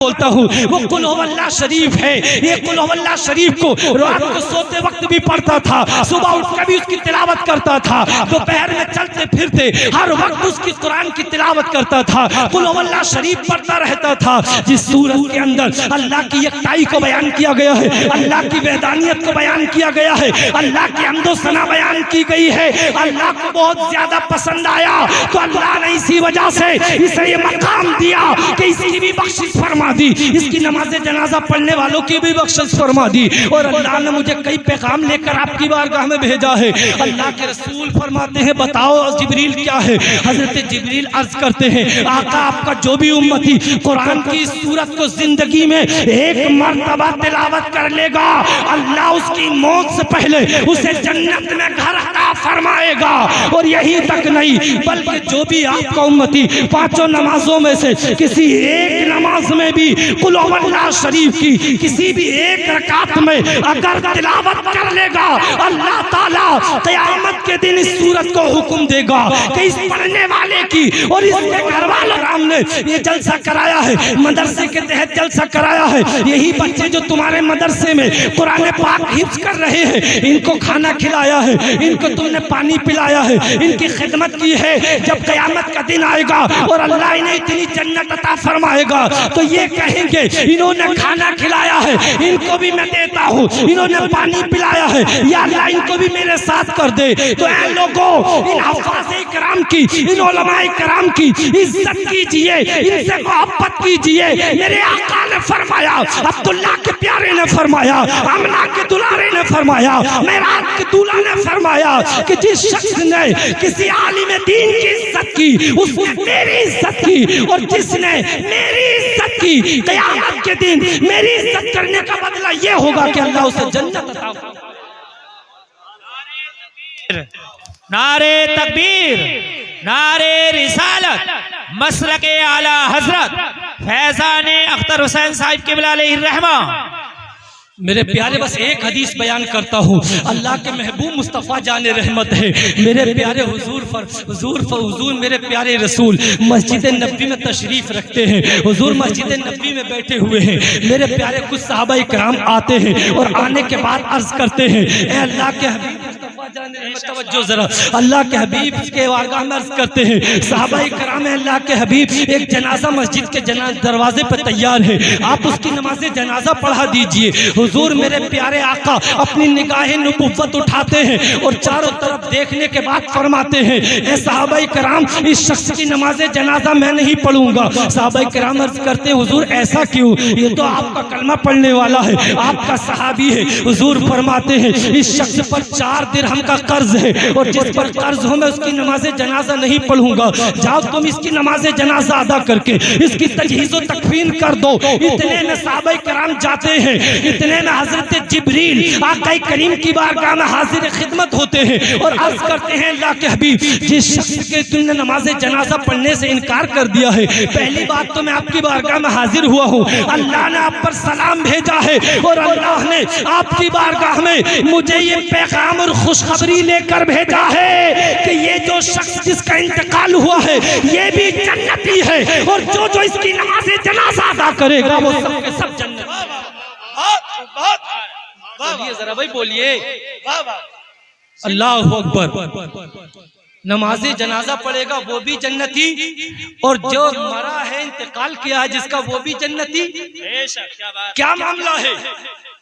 बोलता हूँ वो कुल हुवल्लाह शरीफ है। ये कुल हुवल्लाह शरीफ को रात को सोते वक्त भी पढ़ता था, सुबह उठ कर भी उसकी तिलावत करता था, दोपहर में चलते फिरते हर वक्त उसकी कुरान की तिलावत करता था, कुल हुवल्लाह शरीफ पढ़ता रहता था। जिस सूरत के अंदर अल्लाह की यकताई को बयान किया गया है, अल्लाह की वहदानियत को बयान किया गया है, अल्लाह की हम्दो सना बयान की गई है, अल्लाह को बहुत ज्यादा पसंद आया तो अल्लाह ने इसी वजह से इसे ये मकाम दिया कि इसकी भी बख्शिश फरमा दी, इसकी नमाज जनाजा पढ़ने वालों की भी बख्शिश फरमा दी। और अल्लाह ने मुझे कई पैगाम लेकर आपकी बारगाह में भेजा है। अल्लाह के रसूल फरमाते हैं बताओ जिब्रील क्या है। हजरत जिब्रील अर्ज करते हैं आका आपका जो भी उम्मती कुरान की सूरत को जिंदगी में एक मर्तबा तिलावत कर लेगा अल्लाह उसकी मौत से पहले उसे जन्नत में घर अता फरमाएगा। और यही तक नहीं बल्कि जो भी आपका उम्मती पांचों नमाजों में से किसी एक नमाज में भी कुल हुवल्लाह शरीफ की किसी भी एक रकात में अगर तिलावत कर लेगा अल्लाह ताला क़यामत के दिन इस सूरत को हुक्म देगा कि इस पढ़ने वाले की और इसके घर वालों ने ये जलसा कराया है, मदरसे के तहत जलसा कराया है। यही बच्चे जो तुम्हारे मदरसे में कुरान पाक हिफ्ज़ कर रहे हैं इनको खाना खिलाया है, इनको तुमने पानी पिलाया है, इनकी खिदमत की है। जब क़यामत का दिन आएगा और अल्लाह इन्हें इतनी जन्नत अता फरमाएगा तो ये कहेंगे इन्होंने खाना खिलाया है इनको भी मैं देता हूँ, इन्होंने पानी पिलाया है या अल्लाह इनको भी मेरे साथ कर दे। तो ऐ लोगों इन हफ़ाज़े किराम की इन उलमाए किराम की इज्जत कीजिए, इनसे मोहब्बत कीजिए। मेरे आका ने फरमाया, अब्दुल्लाह के प्यारे ने फरमाया, अमना के दुलारे ने फरमाया, मेराज के दूल्हा ने फरमाया कि जिस शख्स ने किसी आलिम दीन की इज्जत की उसने मेरी इज्जत की, और जिसने मेरी इज्जत की क़यामत के दिन मेरी इज्जत करने का बदला ये होगा कि अल्लाह उसे जन्नत अता फरमाएगा। नारे तकबीर, नारे रिसालत, मसलके आला हजरत फैजान अख्तर हुसैन साहिब क़िबला अलैहिर्रहमा। मेरे प्यारे बस एक हदीस बयान करता हूँ। अल्लाह के महबूब मुस्तफ़ा जाने रहमत है मेरे प्यारे हुजूर मेरे प्यारे रसूल मस्जिद नबी में तशरीफ़ रखते हैं। हुजूर मस्जिद नबी में बैठे हुए हैं, मेरे प्यारे कुछ सहाबा इकराम आते हैं और आने के बाद अर्ज करते हैं ए अल्लाह के हबीब मुस्तफ़ा जाने रहमत, तवज्जो जरा, अल्लाह के हबीब के वारगाह में अर्ज करते हैं सहाबा इकराम अल्लाह के हबीब एक जनाजा मस्जिद के दरवाजे पर तैयार है, आप उसकी नमाज जनाजा पढ़ा दीजिए। हुजूर मेरे प्यारे आका अपनी निगाहें नबुव्वत उठाते हैं और चारों तरफ देखने के बाद फरमाते हैं ए सहाबाए किराम इस शख्स की नमाज जनाजा मैं नहीं पढ़ूंगा। सहाबाए किराम अर्ज करते हैं हुजूर ऐसा क्यों, ये तो आपका कलमा पढ़ने वाला है, आपका सहाबी है। हुजूर फरमाते हैं इस शख्स पर 4 दिरहम का कर्ज है और जिस पर कर्ज हो मैं उसकी नमाज जनाजा नहीं पढ़ूंगा। जाओ तुम इसकी नमाज जनाजा अदा करके इसकी तजहीज़ व तकफीन कर दो। इतने में सहाबाए किराम जाते हैं, इतने में हजरत जिब्रील आका करीम की बारगाह में हाजिर खिदमत होते हैं और अर्ज करते हैं अल्लाह के हबीब जिस शख्स के तुमने नमाज जनाजा पढ़ने से इनकार कर दिया है, पहली बात तो मैं आपकी बारगाह में हाजिर हुआ हूँ, अल्लाह ने आप पर सलाम भेजा है और अल्लाह ने आपकी बारगाह में मुझे ये पैगाम और खुशखबरी लेकर भेजा है कि ये जो शख्स जिसका इंतकाल हुआ है ये भी जन्नती है और जो इसकी नमाज जनाजा अदा करेगा वो सब के सब जन्नत। बोलिए जरा भाई बोलिए अल्लाह अकबर। नमाज जनाजा पढ़ेगा वो भी जन्नती और जो मरा है इंतकाल किया है जिसका वो भी जन्नती। क्या मामला है?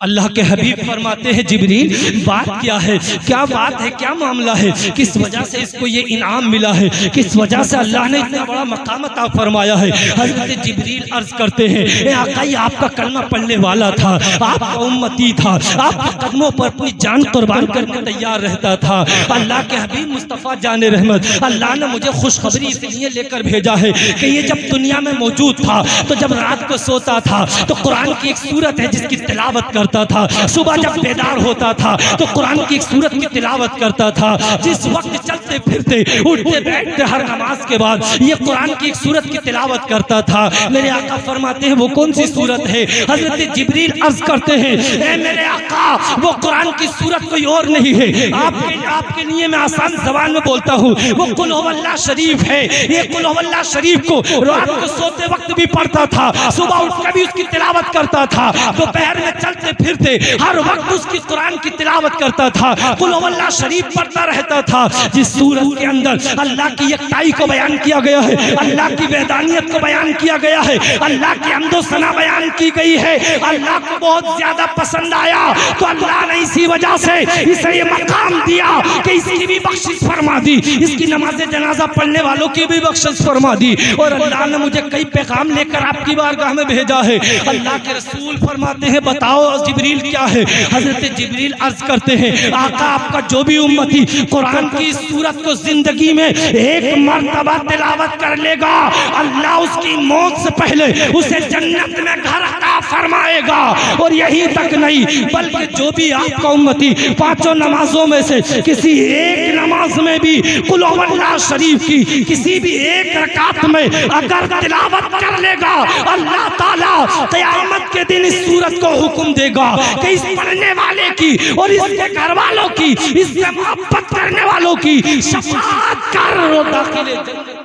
अल्लाह के हबीब फरमाते हैं जिब्रील बात क्या है, क्या बात है, क्या मामला है, किस वजह से इसको ये इनाम मिला है, किस वजह से अल्लाह ने इतना बड़ा मकाम अता फरमाया है। हजरत जिब्रील अर्ज करते हैं ए आका ये आपका कलमा पढ़ने वाला था, आपका उम्मती था, आपके कदमों पर अपनी जान कुर्बान करके तैयार रहता था। अल्लाह के हबीब मुस्तफ़ा जाने रहमत अल्लाह ने मुझे खुशखबरी इसलिए लेकर भेजा है कि ये जब दुनिया में मौजूद था तो जब रात को सोता था तो कुरान की एक सूरत है जिसकी तिलावत करता था, सुबह जब बेदार होता था तो कुरान की एक सूरत की तिलावत करता था। जिस वक्त चलते फिरते उठते बैठते हर नमाज के बाद ये कुरान की एक सूरत की तिलावत करता था। मेरे आका फरमाते हैं वो कौन सी सूरत है? हजरत जिब्रील अर्ज करते हैं ए मेरे आका वो कुरान की सूरत कोई और नहीं है, आपके लिए मैं आसान ज़बान में बोलता हूँ वो कुल हुवल्लाह शरीफ है। ये कुल हुवल्लाह शरीफ को रात को सोते वक्त भी पढ़ता था, सुबह उठ कर भी उसकी तिलावत करता था, दोपहर में चलते फिरते हर वक्त उसकी कुरान की तिलावत करता था, कुल हुवल्लाह शरीफ पढ़ता रहता था। जिस सूरत के अंदर अल्लाह की यकताई को बयान किया गया है, अल्लाह की वहदानियत को बयान किया गया है, अल्लाह की हम्दो सना बयान की गई है, अल्लाह को बहुत ज्यादा पसंद आया तो अल्लाह ने इसी वजह से इसे ये मकाम दिया कि इसकी भी बख्शिश फरमा दी, इसकी नमाज जनाजा पढ़ने वालों की भी बख्शिश फरमा दी। और अल्लाह ने मुझे कई पैगाम लेकर आपकी बारगाह में भेजा है। अल्लाह के रसूल फरमाते हैं बताओ जिब्रील क्या है। हजरत जिब्रील अर्ज करते हैं आका आपका जो भी उम्मती कुरान की सूरत को जिंदगी में एक मर्तबा तिलावत कर लेगा, अल्लाह उसकी मौत से पहले उसे जन्नत में घर अता फरमाएगा। और यही तक नहीं बल्कि जो भी आपका उम्मती पांचों नमाजों में से किसी एक नमाज में भी कुल हुवल्लाह शरीफ की किसी भी एक रकात में अगर तिलावत कर लेगा, अल्लाह ताला क़यामत के दिन इस सूरत को हुक्म देगा कि इस पढ़ने वाले की और इसके घर वालों की, इससे मोहब्बत करने वालों की शफाअत कर और दाखिले जन्नत।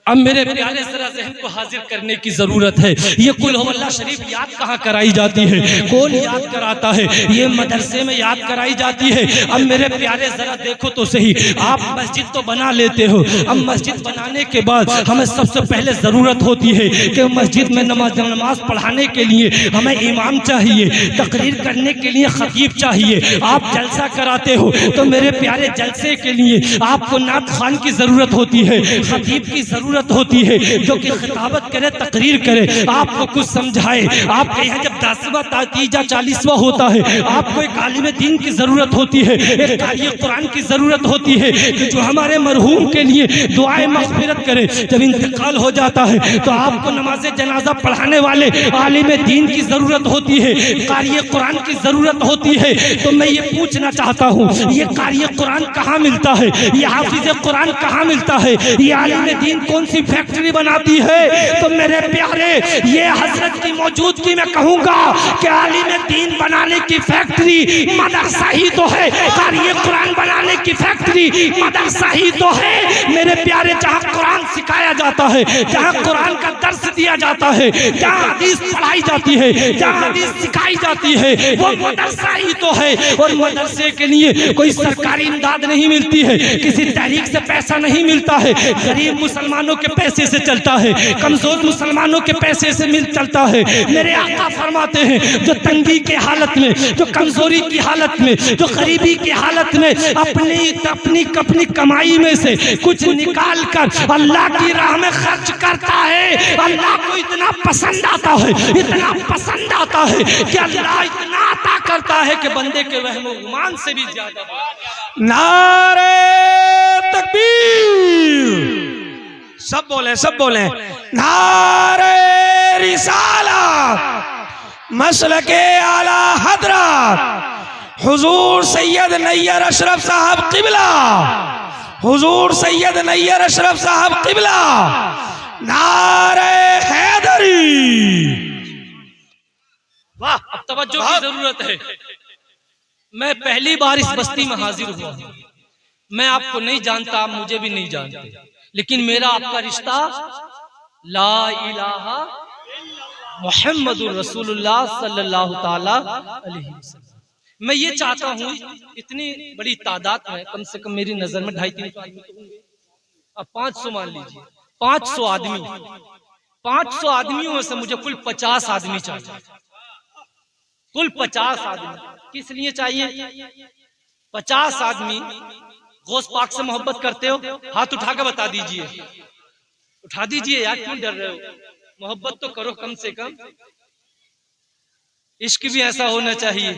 अब मेरे प्यारे जरा ज़हन को हाजिर करने की जरूरत है। ये कुल हुवल्लाह शरीफ याद कहाँ कराई जाती है, कौन याद कराता है? ये मदरसे में याद कराई जाती है। अब मेरे प्यारे जरा देखो तो सही, आप मस्जिद तो बना लेते हो, अब मस्जिद बनाने के बाद हमें सबसे पहले जरूरत होती है कि मस्जिद में नमाज पढ़ाने के लिए हमें इमाम चाहिए, तकरीर करने के लिए खतीब चाहिए। आप जलसा कराते हो तो मेरे प्यारे जलसे के लिए आपको नात खान की जरूरत होती है, खतीब की जरूरत होती है जो कि खिताबत करे, तकरीर करे, आपको कुछ समझाए। आपके यहाँ जब 10वां तातीजा 40वां होता है, आपको एक आलिम दीन की जरूरत होती है, एक कारी कुरान की जरूरत होती है कि जो हमारे मरहूम के लिए दुआए मग़फ़िरत करे। जब इंतकाल हो जाता है तो आपको नमाज जनाजा पढ़ाने वाले आलिम दीन की जरूरत होती है, कारी कुरान की जरूरत होती है। तो मैं ये पूछना चाहता हूँ ये कारी कुरान कहाँ मिलता है, ये हाफिज कुरान कहाँ मिलता है, ये आलिम दीन कौन सी फैक्ट्री बनाती है? तो मेरे प्यारे ये हजरत की मौजूदगी में कहूंगा कि आलिम दीन बनाने की फैक्ट्री मदरसा ही तो है, कारी कुरान बनाने की फैक्ट्री मदरसा ही तो है। मेरे प्यारे जहाँ कुरान सिखाया जाता है, जहाँ कुरान का दर्स दिया जाता है, जहाँ हदीस पढ़ाई जाती है, जहाँ हदीस सिखाई जाती है, वो मदरसा ही तो है। और मदरसे के लिए कोई सरकारी इमदाद नहीं मिलती है, किसी तहरीक से पैसा नहीं मिलता है, गरीब मुसलमानों के पैसे से चलता है, कमजोर मुसलमानों के पैसे से चलता है। मेरे आका फरमाते हैं जो तंगी के हालत में, जो कमजोरी की हालत में, जो गरीबी की हालत में अपनी कमाई में से कुछ निकाल कर अल्लाह की राह में खर्च करता है, अल्लाह को इतना पसंद आता है, इतना पसंद आता है कि अल्लाह इतना अता करता है कि बंदे के वहम गुमान से भी ज्यादा। नारे तकबीर, सब बोले, सब बोले। नारे रिसालत, मसलके आला हजरत हुजूर सैयद नैयर अशरफ साहब किबला, हुजूर सैयद नैयर अशरफ साहब किबला। नारे हैदरी। वाह, अब तवज्जो की जरूरत है। मैं पहली बार इस बस्ती में हाजिर हुआ, मैं आपको नहीं जानता, आप मुझे भी नहीं जानते, लेकिन मेरा आपका रिश्ता ला इलाहा मुहम्मदुर रसूलुल्लाह सल्लल्लाहु ताला अलैहि वसल्लम। मैं ये चाहता हूँ इतनी बड़ी तादाद में, कम से कम मेरी नजर में 250-300 आदमी तो होंगे। अब 500 मान लीजिए, 500 आदमी, 500 आदमियों में से मुझे कुल 50 आदमी चाहिए, कुल 50 आदमी। किस लिए चाहिए 50 आदमी? गौस पाक से मोहब्बत करते हो? हाथ उठा के बता दीजिए, उठा दीजिए यार, क्यों डर रहे हो? मोहब्बत तो करो कम से कम। इश्क भी ऐसा होना चाहिए,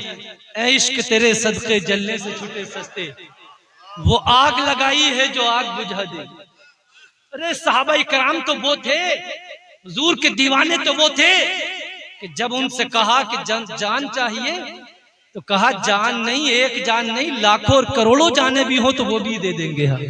ऐ इश्क तेरे सदके जलने से छूटे सस्ते, वो आग लगाई है जो आग बुझा दे। अरे सहाबा इकराम तो वो थे, हुजूर के दीवाने तो वो थे कि जब उनसे कहा कि जान चाहिए तो कहा जान नहीं, एक जान नहीं, लाखों और करोड़ों जाने भी हो तो वो भी दे देंगे हम।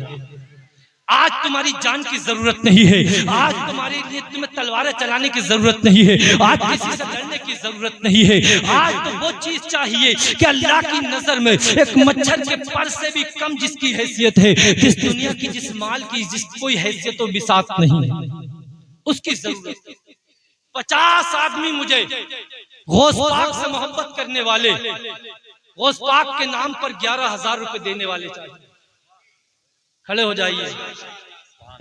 आज तुम्हारी जान की जरूरत नहीं है, आज तुम्हारे लिए तुम्हें तलवारें चलाने की जरूरत नहीं है, आज किसी से लड़ने की जरूरत नहीं है। आज तो वो चीज चाहिए कि अल्लाह की नजर में एक मच्छर के पर से भी कम जिसकी हैसियत है, जिस दुनिया की, जिस माल की, जिस कोई हैसियत और बिसात नहीं है, उसकी जरूरत है। 50 आदमी मुझे गौस पाक से मोहब्बत करने वाले, गौस पाक के नाम पर 11,000 रुपए देने वाले चाहिए। खड़े हो जाइए,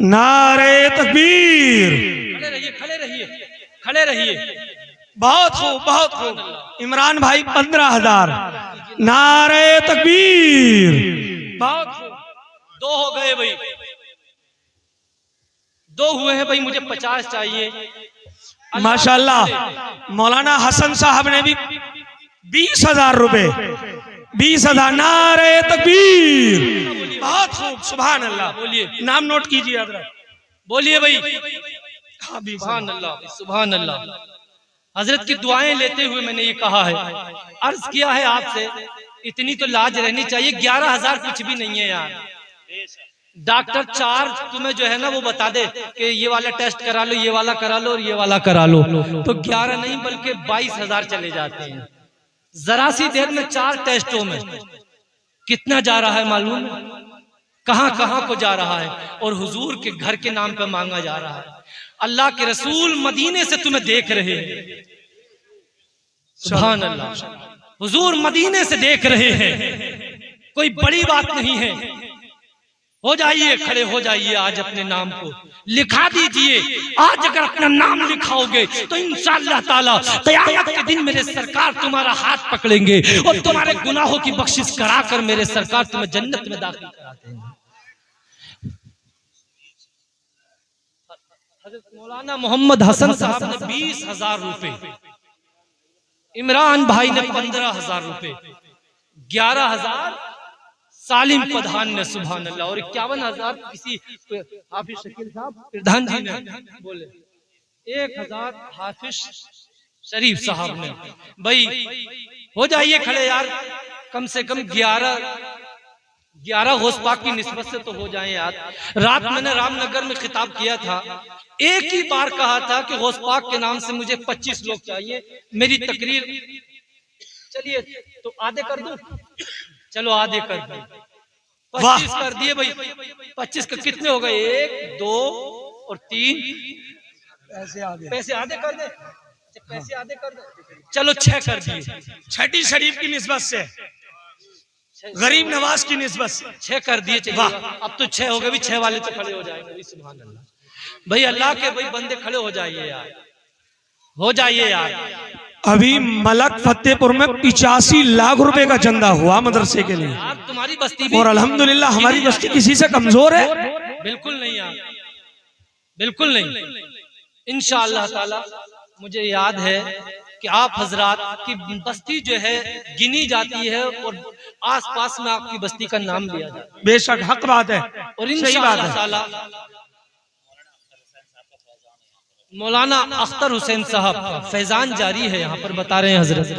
नारे तकबीर। खड़े रहिए, खड़े रहिए, खड़े रहिए। बहुत खूब, बहुत खूब। इमरान भाई 15,000। नारे तकबीर। बहुत खूब। 2 हो गए भाई, 2 हुए हैं भाई, मुझे 50 चाहिए। माशाल्लाह मौलाना हसन साहब ने भी 20,000 रुपए, 20,000। नारे तकबीर। बहुत खूब, सुभान अल्लाह। बोलिए, नाम नोट कीजिए हजरत। बोलिए भाई। हाँ, सुभान अल्लाह, सुभान अल्लाह। हजरत की दुआएं लेते हुए मैंने ये कहा है, अर्ज किया है आपसे, इतनी तो लाज रहनी चाहिए। 11,000 कुछ भी नहीं है यार। डॉक्टर 4 तुम्हें जो है ना वो बता दे कि ये वाला टेस्ट करा लो, ये वाला करा लो और ये वाला करा लो, तो 11 नहीं बल्कि 22,000 चले जाते हैं। जरा सी देर में 4 टेस्टों में कितना जा रहा है मालूम है? कहां कहां को जा रहा है, और हुजूर के घर के नाम पे मांगा जा रहा है। अल्लाह के रसूल मदीने से तुम्हें देख रहे हैं। सुभान अल्लाह, हुजूर मदीने से देख रहे हैं। कोई बड़ी बात नहीं है। हो जाइए, खड़े हो जाइए, आज अपने नाम को लिखा दीजिए। आज अगर अपना नाम लिखाओगे तो इंशाअल्लाह ताला क़यामत के दिन मेरे सरकार तुम्हारा हाथ पकड़ेंगे और तुम्हारे गुनाहों की बख्शिश कराकर मेरे सरकार तुम्हें जन्नत में दाखिल करा देंगे। हज़रत मौलाना मोहम्मद हसन साहब ने 20,000 रुपए, इमरान भाई ने 15,000 रुपए, 11,000 सालिम प्रधान ने, सुभान अल्लाह, और 51,000 किसी हाफिज शकील साहब प्रधान जी ने बोले, 1,000 हाफिज शरीफ साहब ने। भाई हो जाइए खड़े यार, कम से कम 11 गौस पाक की निस्बत से तो हो जाए यार। रात मैंने रामनगर में खिताब किया था, एक ही बार कहा था कि गौस पाक के नाम से मुझे 25 लोग चाहिए। मेरी तकरीर, चलिए तो आधे कर दूं, चलो आधे कर दो, 25 कर दिए भाई। 25 का कितने हो गए? 1, 2 और 3 पैसे आधे कर दे, पैसे आधे कर दे, चलो 6 कर दिए। छठी शरीफ की निस्बत से, गरीब नवाज की निस्बत से 6 कर दिए। चलिए अब तो 6 हो गए भी, 6 वाले तो खड़े हो जाएंगे। सुभान अल्लाह भाई, अल्लाह के भाई बंदे खड़े हो जाइए यार, हो जाइए यार। अभी मलक फतेहपुर में 85 लाख रुपए का चंदा हुआ मदरसे के लिए। यार तुम्हारी बस्ती भी, और अल्हम्दुलिल्लाह हमारी बस्ती किसी से कमजोर है? बिल्कुल नहीं यार, बिल्कुल नहीं। इंशाअल्लाह ताला मुझे याद है कि आप हजरात की बस्ती जो है गिनी जाती है और आसपास में आपकी बस्ती का नाम लिया जाता है। बेशक हक बात है, और सही बात है। इंशाअल्लाह मौलाना अख्तर हुसैन साहब का फैजान जारी है, यहाँ पर बता रहे हैं हजरत।